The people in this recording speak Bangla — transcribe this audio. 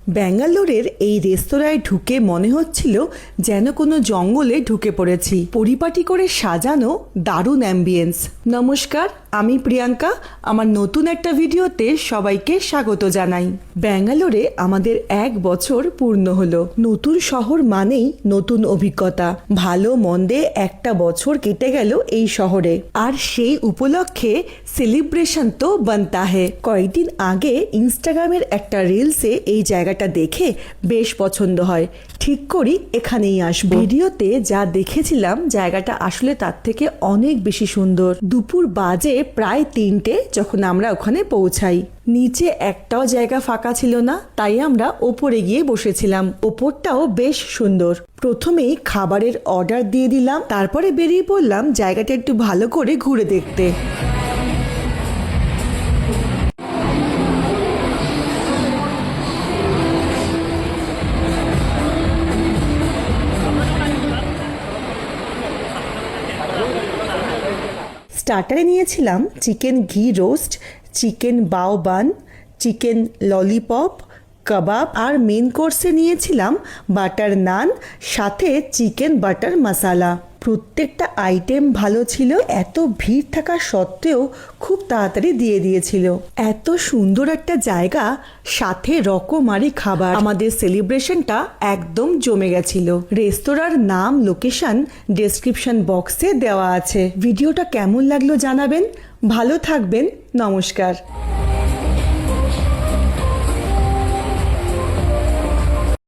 ব্যাঙ্গালোরের এই রেস্তোরাঁয় ঢুকে মনে হচ্ছিল যেন কোনো জঙ্গলে ঢুকে পড়েছি। পরিপাটি করে সাজানো, দারুণ অ্যাম্বিয়েন্স। নমস্কার, আমি প্রিয়াঙ্কা। আমার নতুন একটা ভিডিওতে সবাইকে স্বাগত জানাই। ব্যাঙ্গালোরে আমাদের 1 বছর পূর্ণ হলো। নতুন শহর মানেই নতুন অভিজ্ঞতা। ভালো মন্দে একটা বছর কেটে গেল এই শহরে, আর সেই উপলক্ষে সেলিব্রেশন তো বানতা হে। কয়েকদিন আগে ইনস্টাগ্রামের একটা রিলসে এই জায়গাটা দেখে বেশ পছন্দ হয়, ঠিক করি এখানেই আসবো। ভিডিওতে যা দেখেছিলাম জায়গাটা আসলে তার থেকে অনেক বেশি সুন্দর। দুপুর বাজে প্রায় 3টে যখন আমরা ওখানে পৌঁছাই। নিচে একটাও জায়গা ফাঁকা ছিল না, তাই আমরা ওপরে গিয়ে বসেছিলাম। ওপরটাও বেশ সুন্দর। প্রথমেই খাবারের অর্ডার দিয়ে দিলাম, তারপরে বেরিয়ে পড়লাম জায়গাটা একটু ভালো করে ঘুরে দেখতে। স্টার্টারে নিয়েছিলাম চিকেন ঘি রোস্ট, চিকেন বাও বান, চিকেন ললিপপ, কাবাব, আর মেন কোর্সে নিয়েছিলাম বাটার নান, সাথে চিকেন বাটার মশালা। প্রত্যেকটা আইটেম ভালো ছিল। এত ভিড় থাকা সত্ত্বেও খুব তাড়াতাড়ি দিয়ে দিয়েছিল। এত সুন্দর একটা জায়গা, সাথে রকমারি খাবার। আমাদের সেলিব্রেশনটা একদম জমে গেছিল। রেস্তোরাঁর নাম, লোকেশন ডেসক্রিপশন বক্সে দেওয়া আছে। ভিডিওটা কেমন লাগলো জানাবেন। ভালো থাকবেন। নমস্কার।